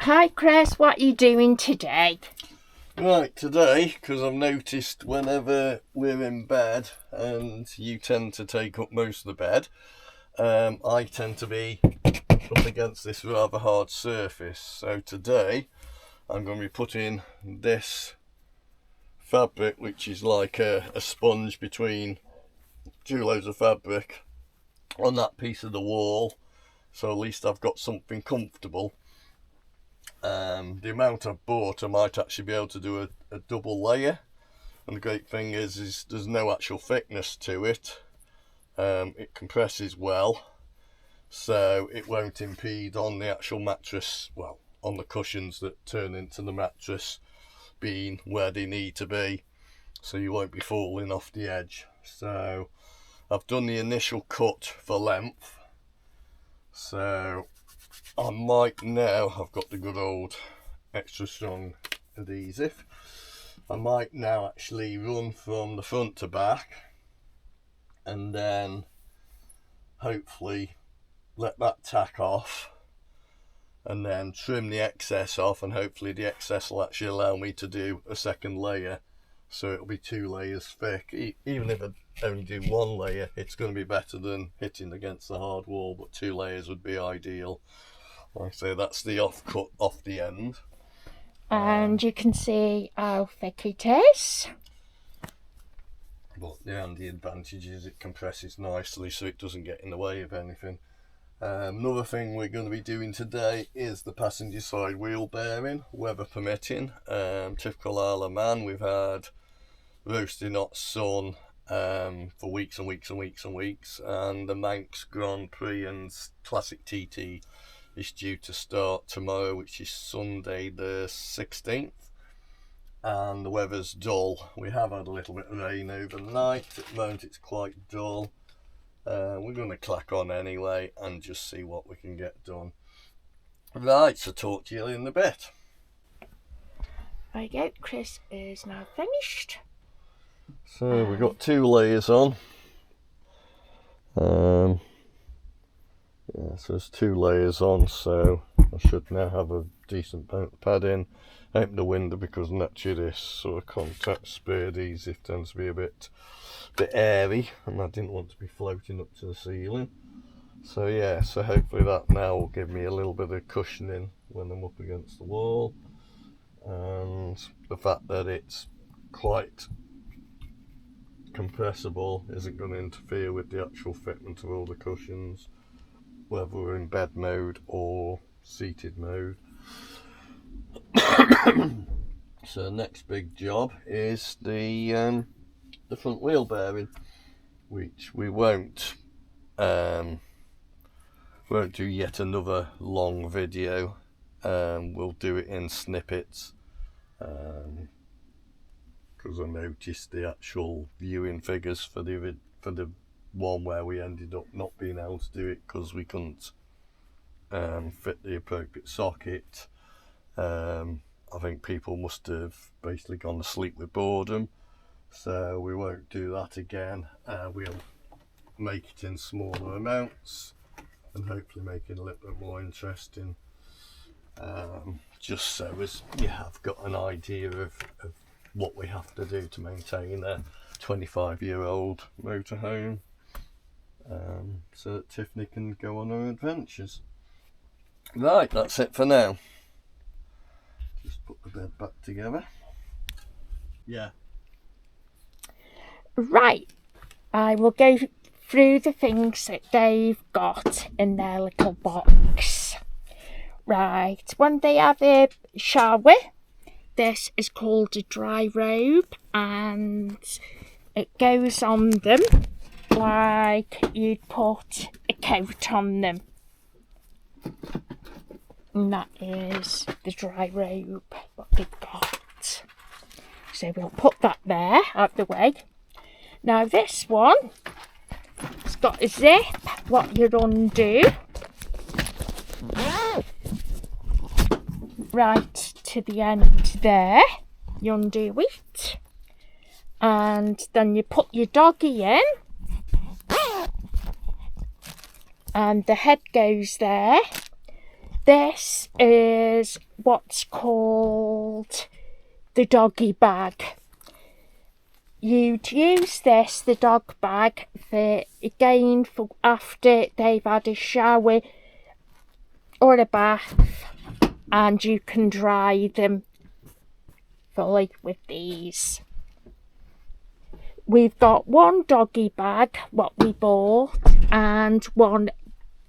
Hi Chris, what are you doing today? Right, today, because I've noticed whenever we're in bed and you tend to take up most of the bed, I tend to be up against this rather hard surface. So today I'm going to be putting this fabric, which is like a sponge between two loads of fabric, on that piece of the wall, so at least I've got something comfortable. The amount I've bought, I might actually be able to do a double layer, and the great thing is there's no actual thickness to it. It compresses well, so it won't impede on the actual mattress, well, on the cushions that turn into the mattress being where they need to be, so you won't be falling off the edge. So I've done the initial cut for length, so I might now, I've got the good old extra strong adhesive, I might now actually run from the front to back and then hopefully let that tack off and then trim the excess off, and hopefully the excess will actually allow me to do a second layer, so it'll be 2 layers thick. Even if I only do 1 layer, it's going to be better than hitting against the hard wall, but 2 layers would be ideal. Like I say, that's the off cut off the end. And you can see how thick it is. But the handy advantage is it compresses nicely, so it doesn't get in the way of anything. Another thing we're going to be doing today is the passenger side wheel bearing, weather permitting. Typical Isle of Man, we've had roasting hot sun for weeks and weeks and weeks and weeks, and the Manx Grand Prix and Classic TT is due to start tomorrow, which is Sunday the 16th, and the weather's dull. We have had a little bit of rain overnight. At the moment it's quite dull. We're going to clack on anyway and just see what we can get done. Right, so talk to you in a bit. There you go, Chris is now finished. So we've got 2 layers on. Yeah, so there's 2 layers on, so I should now have a decent padding. Open the window because naturally this sort of contact spray adhesive tends to be a bit airy, and I didn't want to be floating up to the ceiling. So yeah, so hopefully that now will give me a little bit of cushioning when I'm up against the wall, and the fact that it's quite compressible isn't going to interfere with the actual fitment of all the cushions, whether we're in bed mode or seated mode. So next big job is the front wheel bearing, which we won't do yet another long video. We'll do it in snippets, because I noticed the actual viewing figures for the one where we ended up not being able to do it because we couldn't fit the appropriate socket. I think people must have basically gone to sleep with boredom, so we won't do that again. We'll make it in smaller amounts and hopefully make it a little bit more interesting, just so as you have got an idea of what we have to do to maintain a 25-year-old motorhome, so that Tiffany can go on her adventures. Right, that's it for now. Just put the bed back together. Yeah. Right, I will go through the things that they've got in their little box. Right, when they have a shower, this is called a dry robe, and it goes on them like you'd put a coat on them. And that is the dry robe, what they've got. So we'll put that there out the way. Now this one, it's got a zip, what you undo. Right to the end there, you undo it. And then you put your doggy in. And the head goes there. This is what's called the doggy bag. You'd use this, the dog bag, for after they've had a shower or a bath, and you can dry them fully with these. We've got one doggy bag, what we bought, and one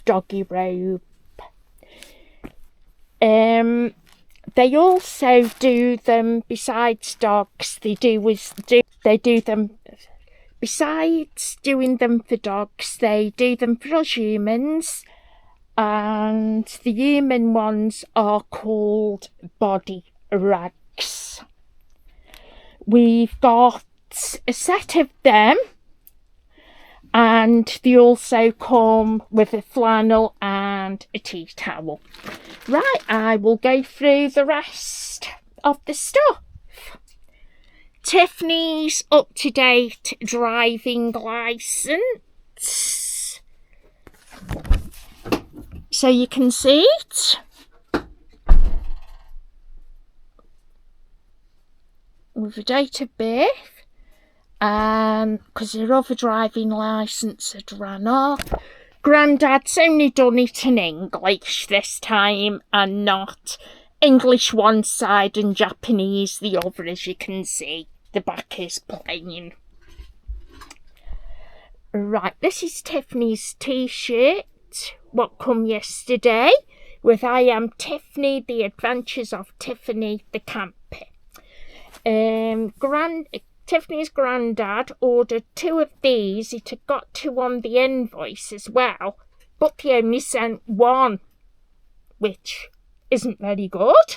doggy robe. They also do them besides dogs. They do them besides doing them for dogs. They do them for us humans, and the human ones are called body rags. We've got a set of them, and they also come with a flannel and a tea towel. Right, I will go through the rest of the stuff. Tiffany's up-to-date driving licence, so you can see it. With a date of birth, because her other driving licence had run off. Grandad's only done it in English this time, and not English one side and Japanese the other, as you can see. The back is plain. Right, this is Tiffany's t-shirt, what come yesterday, with I Am Tiffany, The Adventures of Tiffany the Camper. Tiffany's granddad ordered 2 of these. It had got 2 on the invoice as well, but they only sent 1, which isn't very good.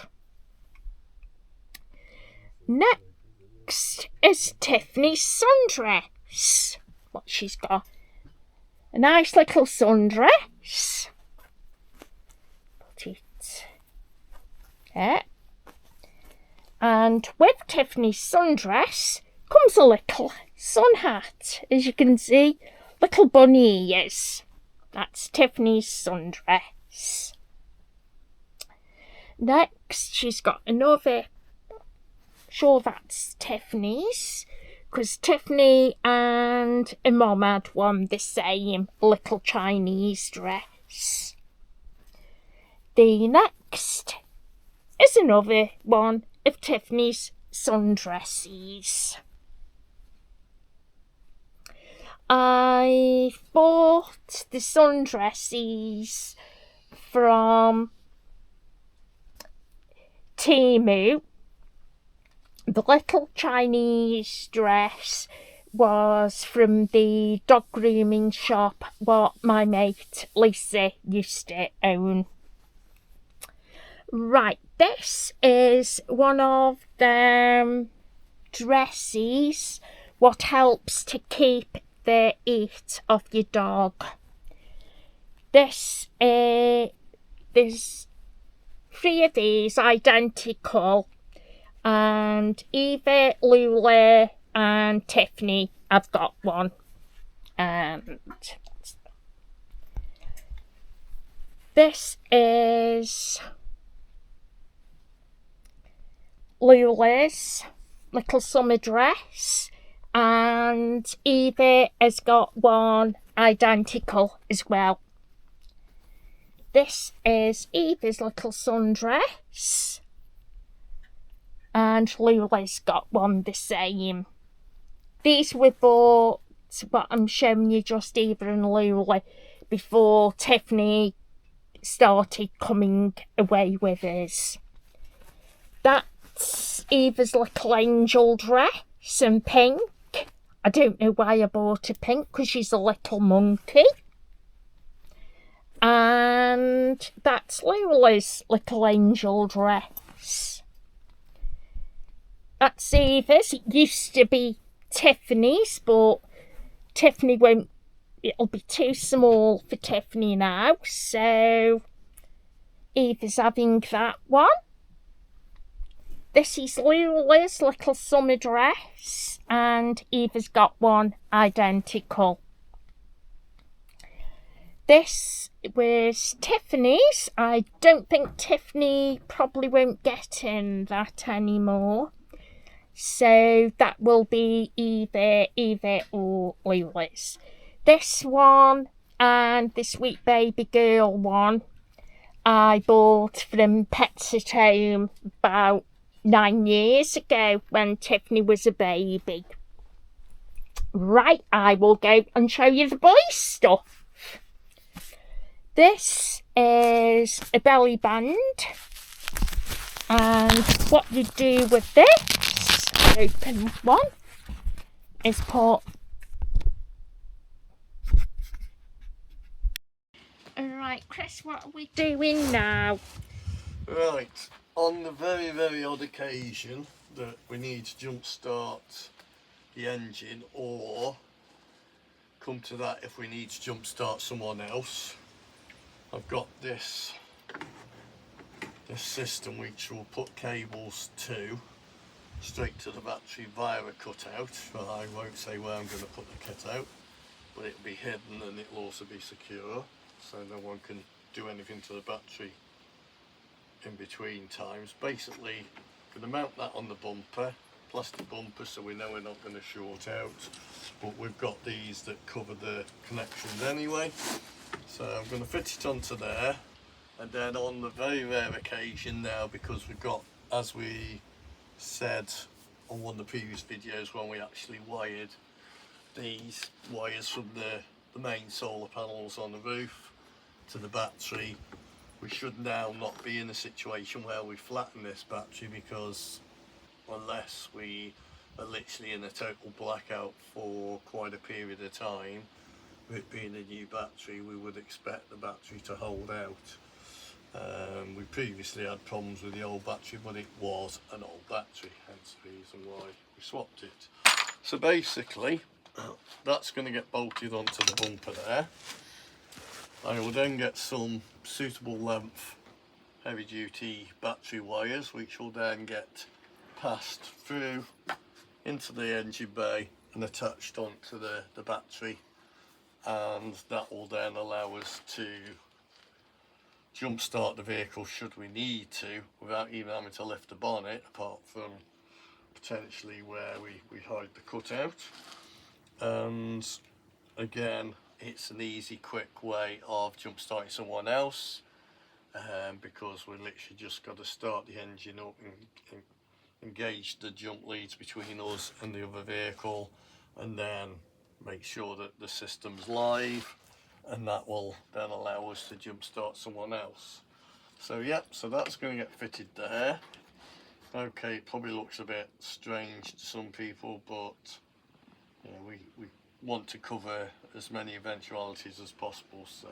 Next is Tiffany's sundress. What she's got, a nice little sundress. Put it there. And with Tiffany's sundress comes a little sun hat, as you can see, little bunny ears. That's Tiffany's sundress. Next, she's got another, sure that's Tiffany's, because Tiffany and her mum had one the same, little Chinese dress. The next is another one of Tiffany's sundresses. I bought the sundresses from Temu. The little Chinese dress was from the dog grooming shop what my mate Lisa used to own. Right, this is one of them dresses what helps to keep the heat off your dog. There's 3 of these identical, and Eva, Lula and Tiffany have got one. And this is Lula's little summer dress, and Eva has got one identical as well. This is Eva's little sundress, and Lula's got one the same. These were bought, what I'm showing you, just Eva and Lula, before Tiffany started coming away with us. That's Eva's little angel dress in pink. I don't know why I bought a pink, because she's a little monkey. And that's Lula's little angel dress. That's Eva's. It used to be Tiffany's, but Tiffany won't, it'll be too small for Tiffany now, so Eva's having that one. This is Lula's little summer dress, and Eva's got one identical. This was Tiffany's. I don't think Tiffany probably won't get in that anymore. So that will be either or Lula's. This one and the Sweet Baby Girl one I bought from Pets at Home about 9 years ago when Tiffany was a baby. Right, I will go and show you the boys' stuff. This is a belly band, and what you do with this, open one, is put Alright, Chris, what are we doing now? Right, on the very, very odd occasion that we need to jump start the engine, or come to that if we need to jump start someone else, I've got this system which will put cables to straight to the battery via a cutout. Well, I won't say where I'm going to put the cutout, but it'll be hidden and it'll also be secure, so no one can do anything to the battery in between times. Basically, I'm going to mount that on the bumper, plastic bumper, so we know we're not going to short out, but we've got these that cover the connections anyway, so I'm going to fit it onto there. And then on the very rare occasion now, because we've got, as we said on one of the previous videos when we actually wired these wires from the main solar panels on the roof to the battery, we should now not be in a situation where we flatten this battery, because unless we are literally in a total blackout for quite a period of time, with it being a new battery, we would expect the battery to hold out. We previously had problems with the old battery, but it was an old battery, hence the reason why we swapped it. So basically, that's going to get bolted onto the bumper there. I will then get some suitable length heavy duty battery wires, which will then get passed through into the engine bay and attached onto the battery, and that will then allow us to jump start the vehicle should we need to, without even having to lift the bonnet, apart from potentially where we hide the cutout. And again, it's an easy, quick way of jump starting someone else, because we literally just got to start the engine up and engage the jump leads between us and the other vehicle, and then make sure that the system's live, and that will then allow us to jump start someone else. So yep, so that's going to get fitted there. Okay, it probably looks a bit strange to some people, but you know, we want to cover as many eventualities as possible, so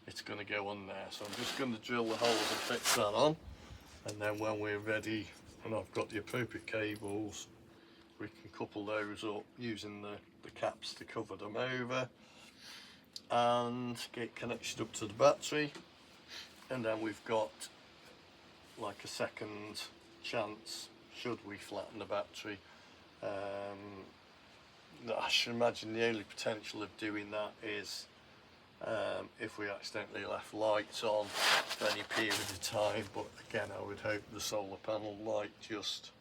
it's going to go on there. So I'm just going to drill the holes and fix that on, and then when we're ready and I've got the appropriate cables, we can couple those up using the caps to cover them over, and get connected up to the battery. And then we've got like a second chance should we flatten the battery. I should imagine the only potential of doing that is if we accidentally left lights on for any period of time, but again I would hope the solar panel light just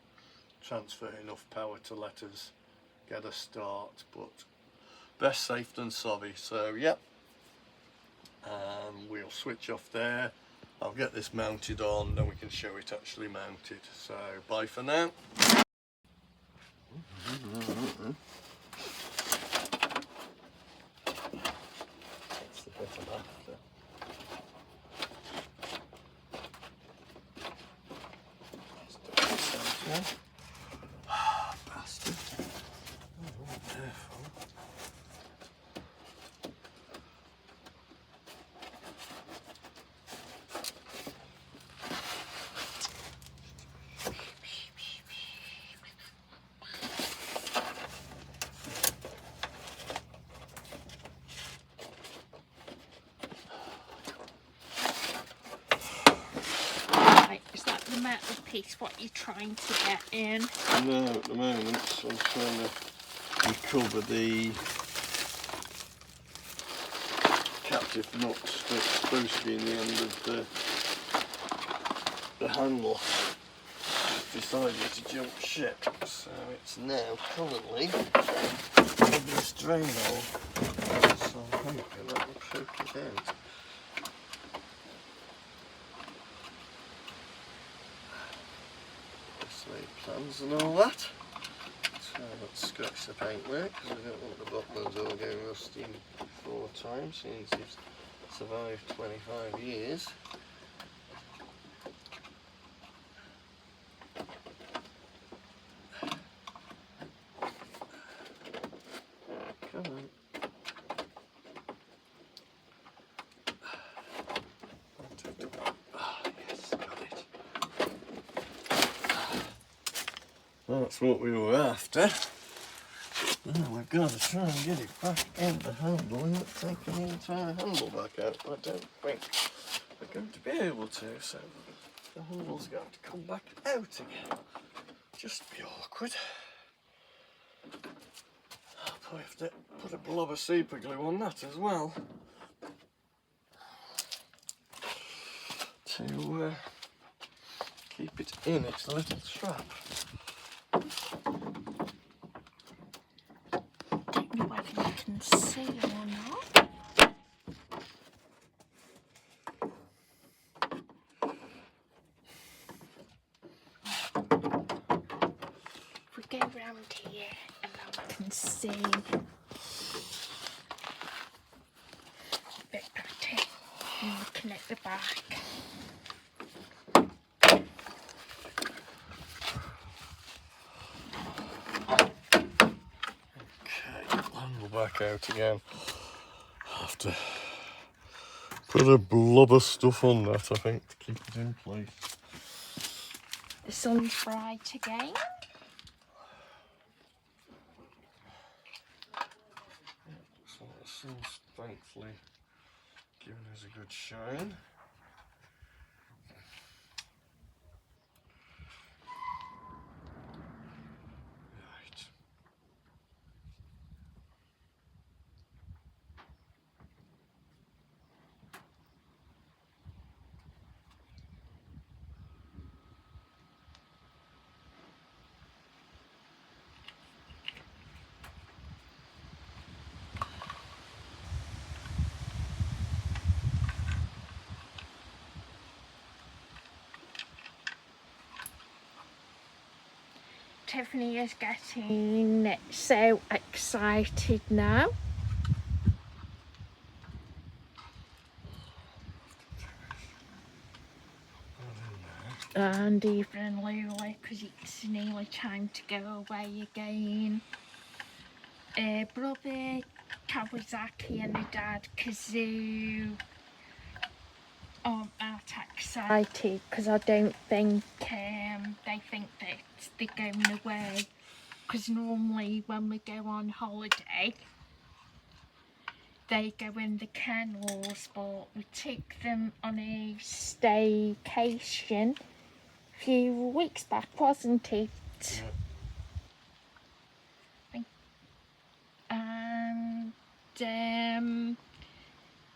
transfer enough power to let us get a start, but best safe than sorry. So yep, we'll switch off there. I'll get this mounted on, then we can show it actually mounted. So bye for now. That's the bit I'm after. Let's do this now. Bastard. Oh, careful. Metal piece what you're trying to get in? No, at the moment so I'm trying to recover the captive nuts that's supposed to be in the end of the handle decided to jump ship, so it's now currently in this drain hole, so I'm hoping that will poke it out. Slate plans and all that. So let's scratch the paintwork because I don't want the bottoms all going rusty 4 times since it's survived 25 years. Come on. Ah, yes, got it. That's what we were after. Now we've got to try and get it back in the handle without taking the entire handle back out. I don't think we're going to be able to, so the handle's going to come back out again. Just be awkward. I'll probably have to put a blob of super glue on that as well to keep it in its little trap. Don't know whether you can see or not. If we go round here and then we can see a bit better and looking at the back. Handle back out again. Have to put a blob of stuff on that, I think, to keep it in place. The sun's bright again. So the sun's thankfully giving us a good shine. Right. Tiffany is getting so excited now. And even Lulu, because it's nearly time to go away again. Brother Kawasaki and the dad Kazoo aren't that excited because I don't think they think that they're going away, because normally when we go on holiday they go in the kennels, but we took them on a staycation a few weeks back, wasn't it? Yeah. And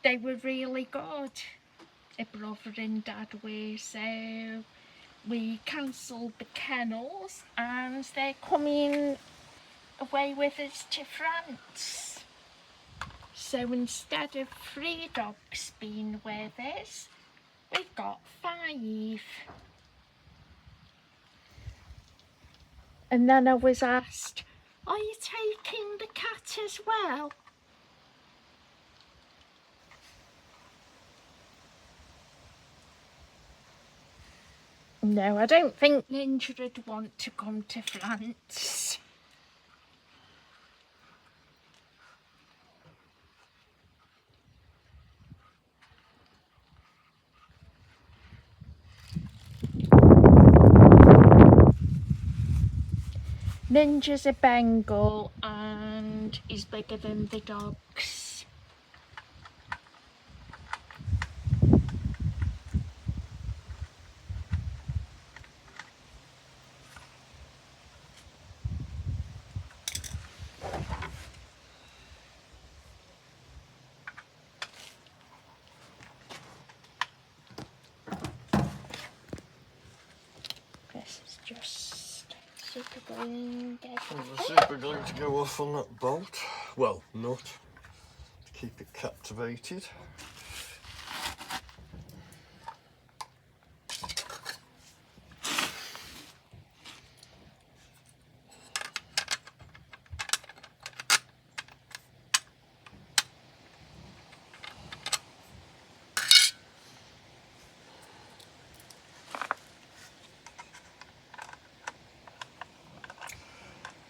they were really good, brother and dad were, so we cancelled the kennels and they're coming away with us to France. So instead of 3 dogs being with us, we've got 5. And then I was asked, are you taking the cat as well? No, I don't think Ninja would want to come to France. Ninja's a Bengal and is bigger than the dogs. glue goes And the off. super glue to go off on that bolt. Well, nut. To keep it captivated.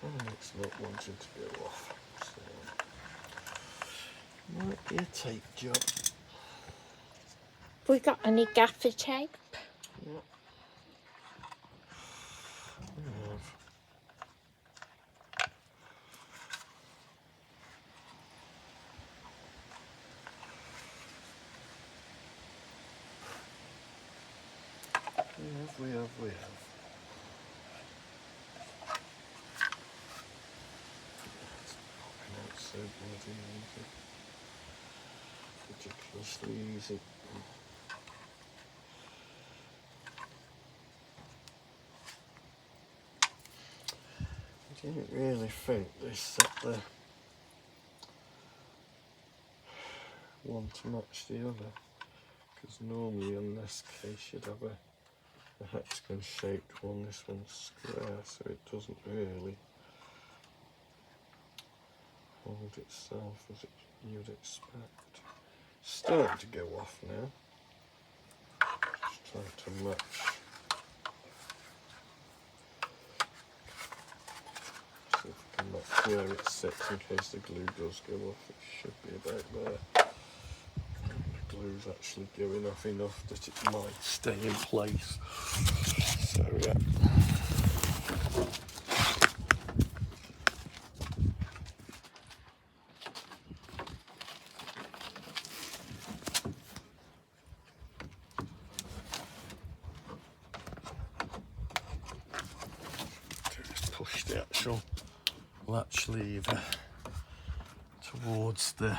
And it's not wanting to go off. So, might be a tape job. We got any gaffer tape? Yep. We have. We have. It's popping out so bloody easy. Ridiculously easy. I didn't really think this set there one to match the other, because normally in this case you'd have a hexagon shaped one. This one's square, so it doesn't really hold itself as you'd expect. It's starting to go off now. Just trying to match. See if we can match where it sits in case the glue does go off. It should be about there. And the glue's actually going off enough that it might stay in place. So yeah. Just push the actual latch lever towards the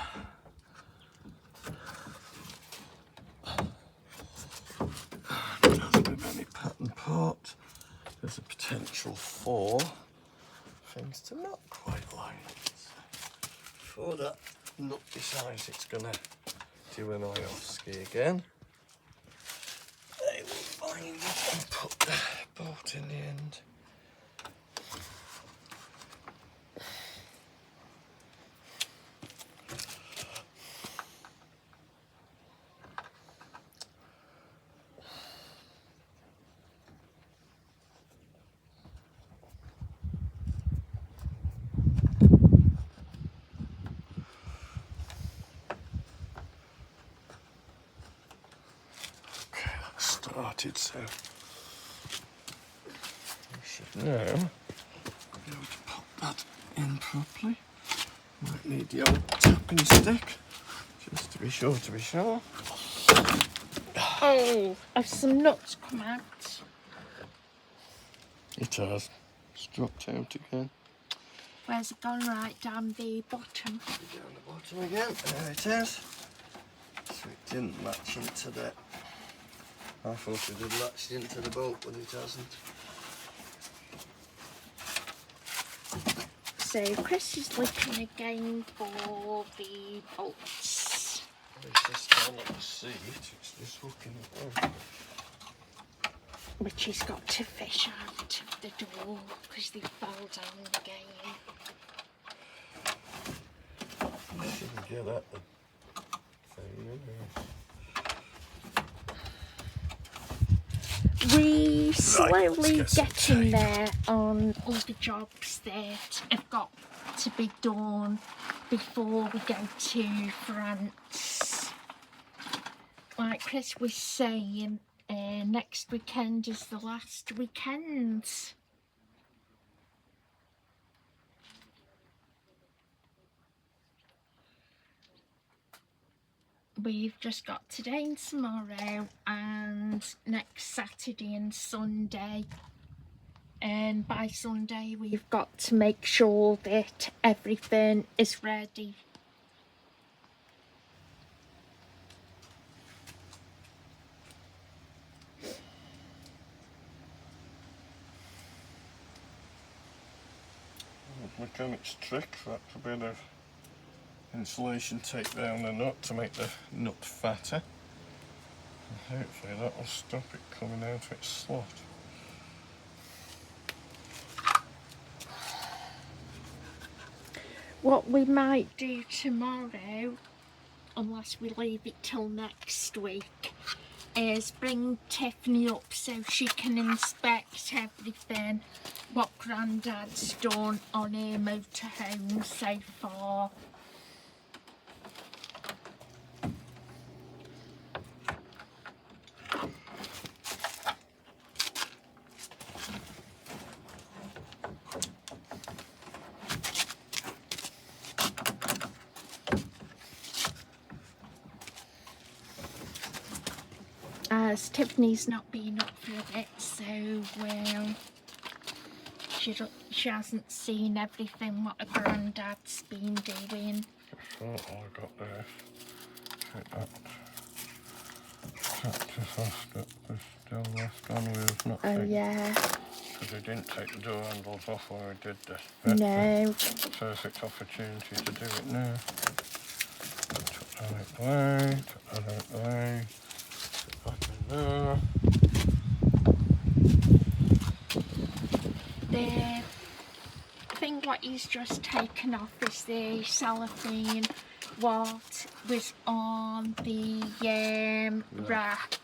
with any pattern part. There's a potential for things to not quite line up. So before that nut decides it's gonna do an eye off ski again, they will find it and put the bolt in the end. Okay, that's started, so we should now be able to pop that in properly. Might need the old tapping stick, just to be sure. Oh, have some nuts come out? It has. It's dropped out again. Where's it gone? Right down the bottom. Down the bottom again. There it is. So it didn't match into the... I thought it had latched into the bolt, but it hasn't. So Chris is looking again for the bolts. It's just trying not to see it. It's just hooking it on. Which he's got to fish out of the door because they fell down again. You shouldn't get at the thing, anyway. We slowly get some getting tape. there on all the jobs that have got to be done before we go to France. Like Chris was saying, next weekend is the last weekend. We've just got today and tomorrow and next Saturday and Sunday, and by Sunday we've got to make sure that everything is ready. mechanic's trick. That's a bit of insulation tape down the nut to make the nut fatter. And hopefully that will stop it coming out of its slot. What we might do tomorrow, unless we leave it till next week, is bring Tiffany up so she can inspect everything what Grandad's done on her motorhome so far. As Tiffany's not been up for it, so she hasn't seen everything what her Grandad's been doing. That's all I got there. Take that. Practice off that was still left on with not taking. Yeah. Because I didn't take the door handles off while I did this bit. No. Perfect opportunity to do it now. Tuck that out the way, tuck that out the way. Back in there. The thing what he's just taken off is the cellophane what was on the wrap,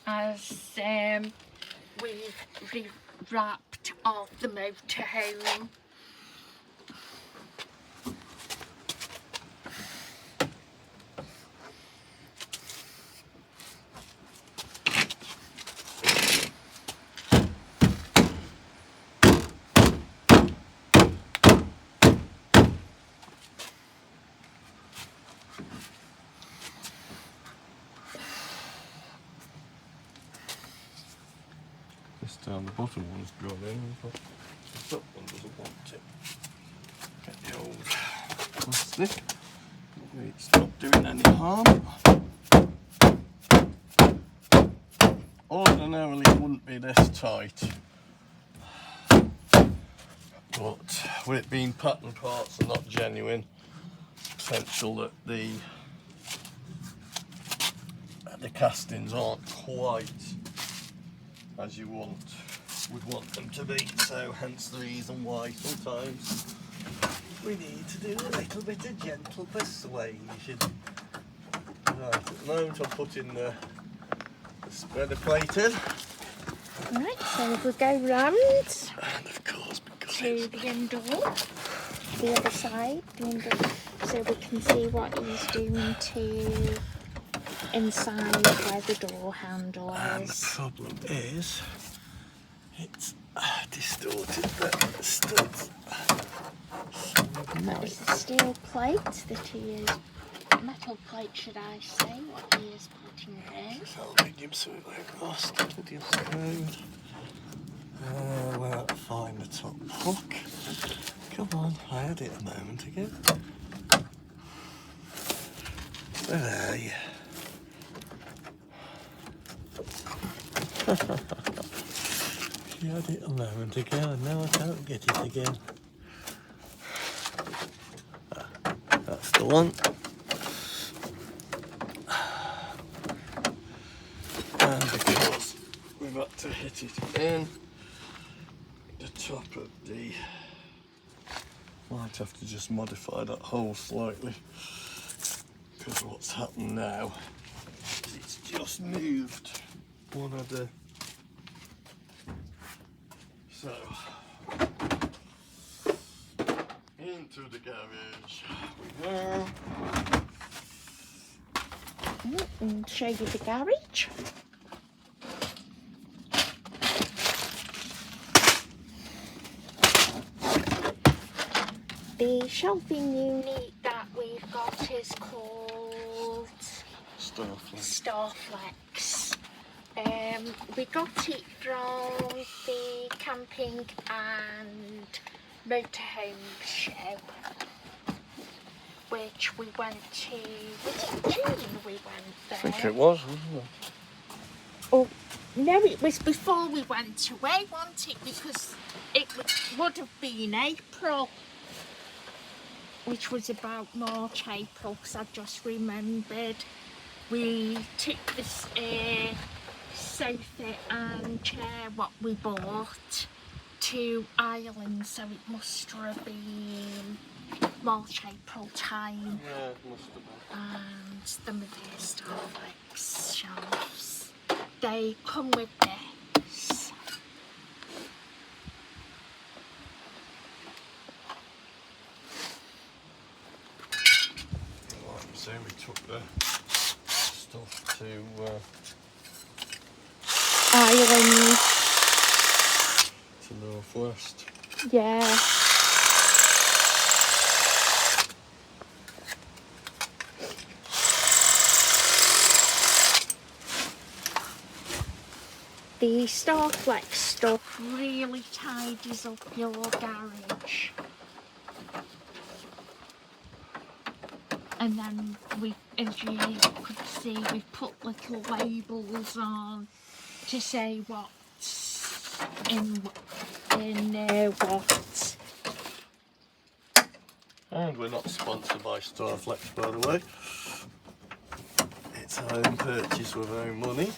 as we've wrapped off the motorhome. This down the bottom one's gone in, but the top one doesn't want it. Get the old plastic. It's not doing any harm. Ordinarily it wouldn't be this tight, but with it being pattern parts and not genuine, potential that the castings aren't quite as you would want them to be, so hence the reason why sometimes we need to do a little bit of gentle persuasion. Right, at the moment I'm putting the spreader plate in. Right, so if we go round And of course, because to the indoor, the other side, the indoor, so we can see what he's doing to inside where the door handle and the is. problem is it's distorted the studs. That is the steel plate that he is, metal plate should I say, what he is putting in. It's aluminium, so it won't rust. It'll just code. Where to find the top hook? Come on, I had it a moment ago. Where are you? She had it a moment ago and now I can't get it again. That's the one. And because we've had to hit it in the top of the... Might have to just modify that hole slightly, because what's happened now is it's just moved one of the... So, into the garage we go. And show you the garage. The shelving unit that we've got is called Starflex. We got it from the camping and motorhome show, which we went to. Was it June we went there? I think it was, wasn't it? Oh, No, it was before we went away, wasn't it? Because it would have been April, which was about March, April, because I just remembered we took this sofa and chair, what we bought, to Ireland, so it must have been March, April time. Yeah, it must have been. And the Medea Starflex shelves, they come with this. Like you say, we took the stuff to Ireland. to Northwest. Yeah. The Starflex stuff really tidies up your garage. And then we, as you could see, we've put little labels on to say what's in what. And we're not sponsored by Starflex, by the way. It's our own purchase with our own money.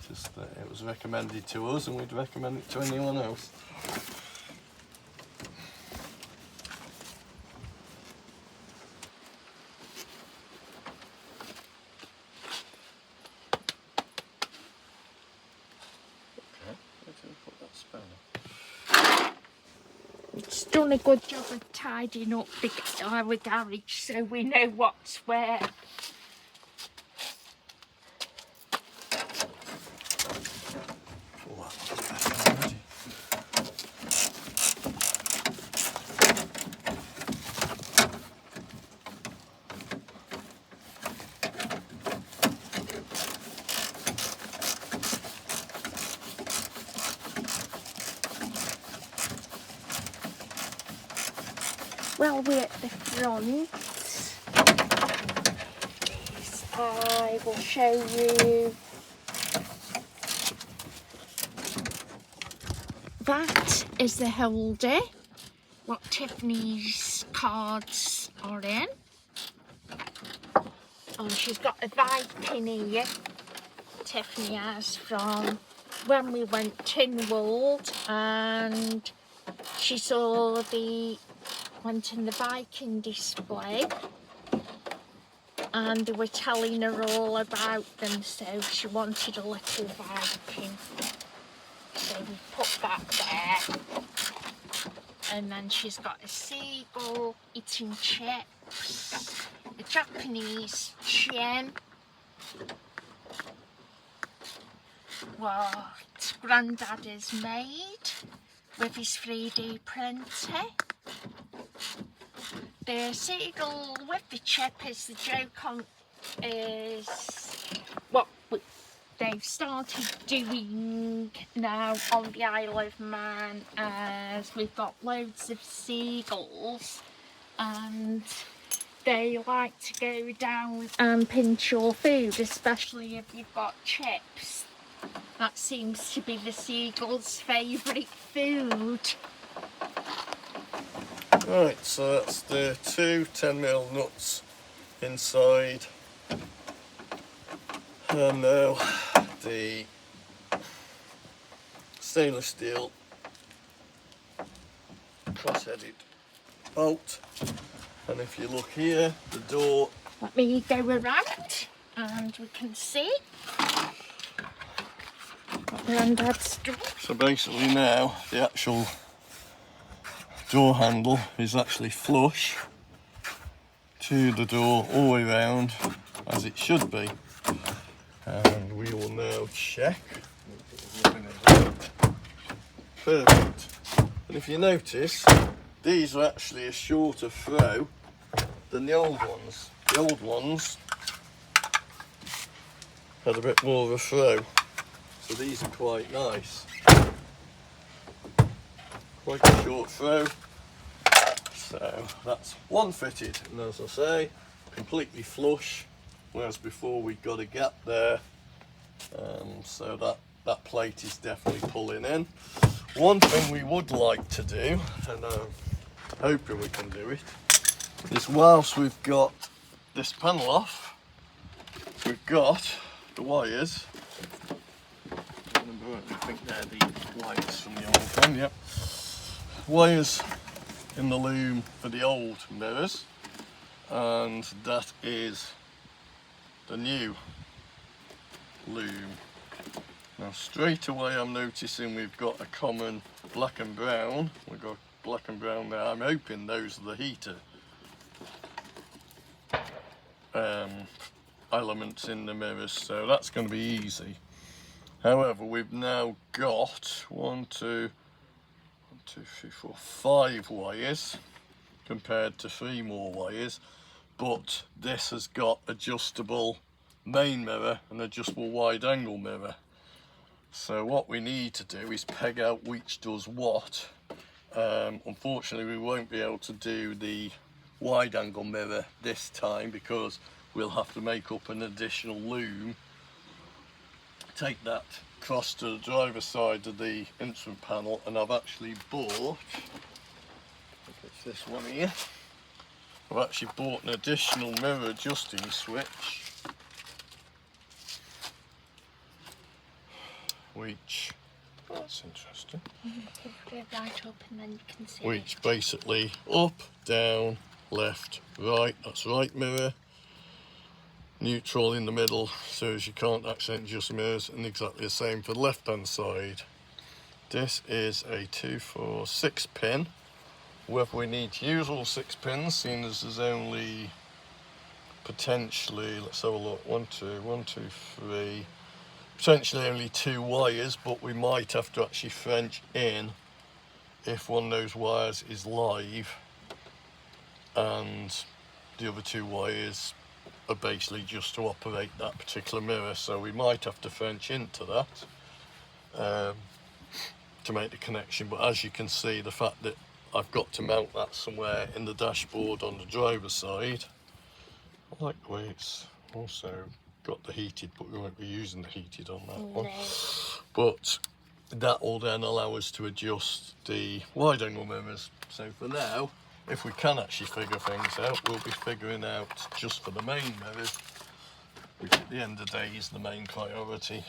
Just that it was recommended to us, and we'd recommend it to anyone else. It's done a good job of tidying up our garage so we know what's where. Well, we're at the front. I will show you. That is the holder, what Tiffany's cards are in. And she's got a Viking here, Tiffany has, from when we went Tinwald, and she saw went in the Viking display, and they were telling her all about them, so she wanted a little Viking. So we put that there. And then she's got a seagull eating chips, a Japanese chin, what Grandad has made with his 3D printer. The seagull with the chip is the joke on, is what they've started doing now on the Isle of Man, as we've got loads of seagulls and they like to go down and pinch your food, especially if you've got chips. That seems to be the seagull's favourite food. Right, so that's the two 10mm nuts inside, and now the stainless steel cross-headed bolt. And if you look here, the door, Let me go around and we can see what Grandad's done. so basically now the actual door handle is actually flush to the door all the way around, as it should be. And we will now check. Perfect. And if you notice, these are actually a shorter throw than the old ones. The old ones had a bit more of a throw, so these are quite nice. Quite a short throw. So that's one fitted, and as I say, completely flush whereas before we've got a gap there, so that plate is definitely pulling in. One thing we would like to do, and I'm hoping we can do it, is whilst we've got this panel off, we've got the wires. I think they're the wires from the old one, yep. Wires in the loom for the old mirrors, and that is the new loom. Now straight away I'm noticing we've got a common black and brown. We've got black and brown there. I'm hoping those are the heater elements in the mirrors, so that's going to be easy. However, we've now got 5 wires compared to 3 more wires, but this has got adjustable main mirror and adjustable wide angle mirror. So what we need to do is peg out which does what. Unfortunately we won't be able to do the wide angle mirror this time because we'll have to make up an additional loom, take that across to the driver's side of the instrument panel, and I've actually bought, it's this one here, I've actually bought an additional mirror adjusting switch, which, that's interesting, right up and then you can see which it. basically up, down, left, right, that's right mirror, neutral in the middle so as you can't accidentally adjust the mirrors, and exactly the same for the left hand side. This is a 2, 4, 6 pin. Whether we need to use all 6 pins, seeing as there's only potentially, let's have a look, 1, 2, 3, potentially only 2 wires, but we might have to actually French in if one of those wires is live and the other 2 wires are basically just to operate that particular mirror, so we might have to French into that to make the connection. But as you can see, the fact that I've got to mount that somewhere in the dashboard on the driver's side, I like the way it's also got the heated, but we won't be using the heated on that one. But that will then allow us to adjust the wide angle mirrors. So for now, if we can actually figure things out, we'll be figuring out just for the main mirrors, which at the end of the day is the main priority,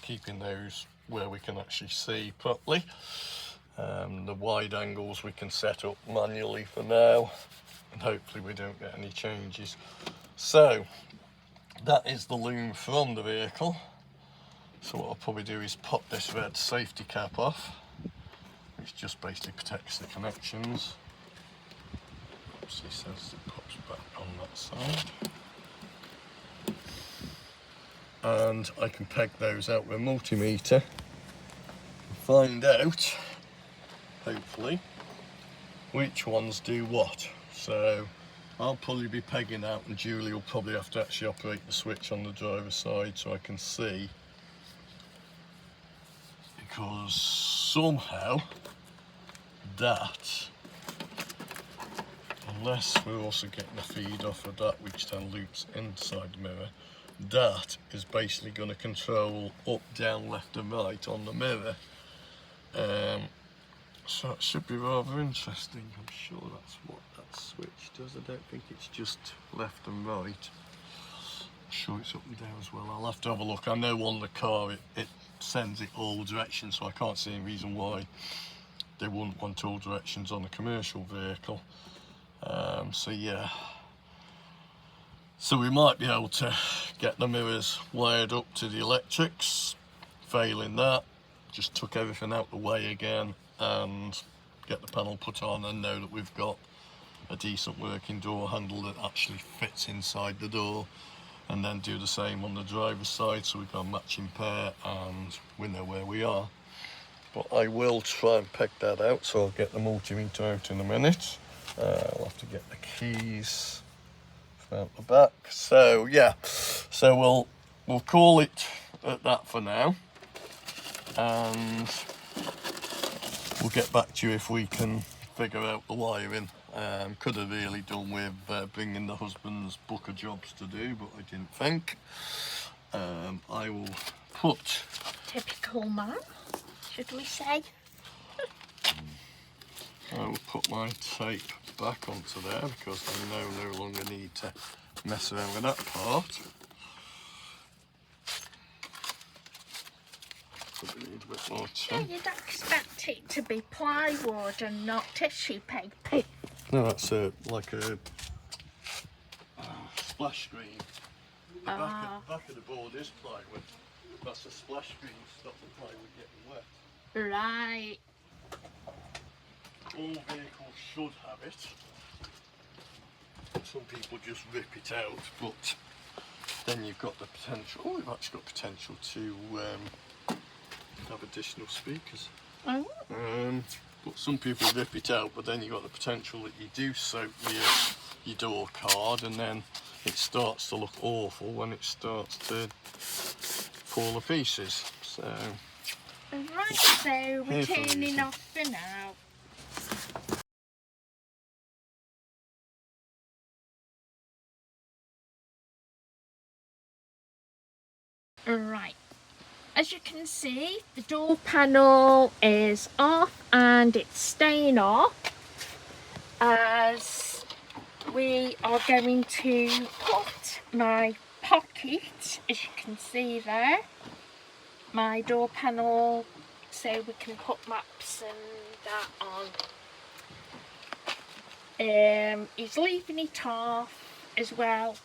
keeping those where we can actually see properly. The wide angles we can set up manually for now, and hopefully we don't get any changes. So that is the loom from the vehicle. So what I'll probably do is pop this red safety cap off, which just basically protects the connections. He says it pops back on that side, and I can peg those out with a multimeter and find out, hopefully, which ones do what. So I'll probably be pegging out, and Julie will probably have to actually operate the switch on the driver's side so I can see, because somehow that, unless we're also getting the feed off of that, which then loops inside the mirror, that is basically going to control up, down, left and right on the mirror. So that should be rather interesting. I'm sure that's what that switch does. I don't think it's just left and right. I'm sure it's up and down as well. I'll have to have a look. I know on the car it sends it all directions, so I can't see any reason why they wouldn't want all directions on a commercial vehicle. So yeah, so we might be able to get the mirrors wired up to the electrics. Failing that, just took everything out the way again and get the panel put on, and know that we've got a decent working door handle that actually fits inside the door, and then do the same on the driver's side so we've got a matching pair and we know where we are. But I will try and peg that out, so I'll get the multimeter out in a minute. I'll have to get the keys from out the back. So yeah, so we'll call it at that for now, and we'll get back to you if we can figure out the wiring Could have really done with bringing the husband's book of jobs to do, but I didn't think. I will put... Typical man, should we say? I will put my tape back onto there because I no longer need to mess around with that part. Probably need a bit more tape. Yeah, you'd expect it to be plywood and not tissue paper. No, that's like a splash screen. The back of the board is plywood. That's a splash screen to stop the plywood getting wet. Right. All vehicles should have it. Some people just rip it out, but then you've got the potential. Oh, we've actually got potential to have additional speakers. Oh. But some people rip it out, but then you've got the potential that you do soak your door card, and then it starts to look awful when it starts to fall to pieces. So. Right, so we're turning off for now. Right, as you can see, the door panel is off and it's staying off as we are going to put my pocket, as you can see there, my door panel, so we can put maps and that on. He's leaving it off as well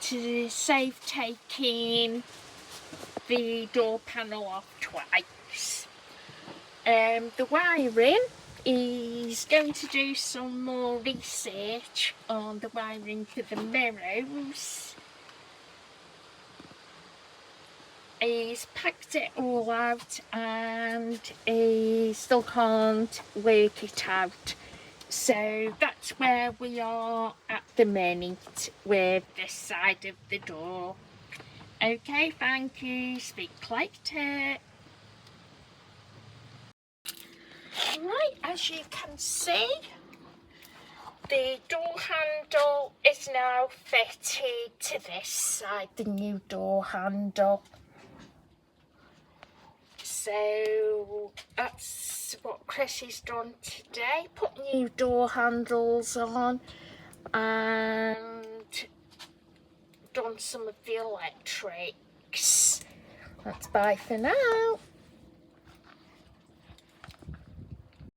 to save taking the door panel off twice. The wiring, he's going to do some more research on the wiring for the mirrors. He's packed it all out and he still can't work it out. So that's where we are at the minute with this side of the door. Okay, thank you. Speak later. Right, as you can see, the door handle is now fitted to this side, the new door handle. So that's what Chris has done today, put new door handles on and done some of the electrics. That's bye for now.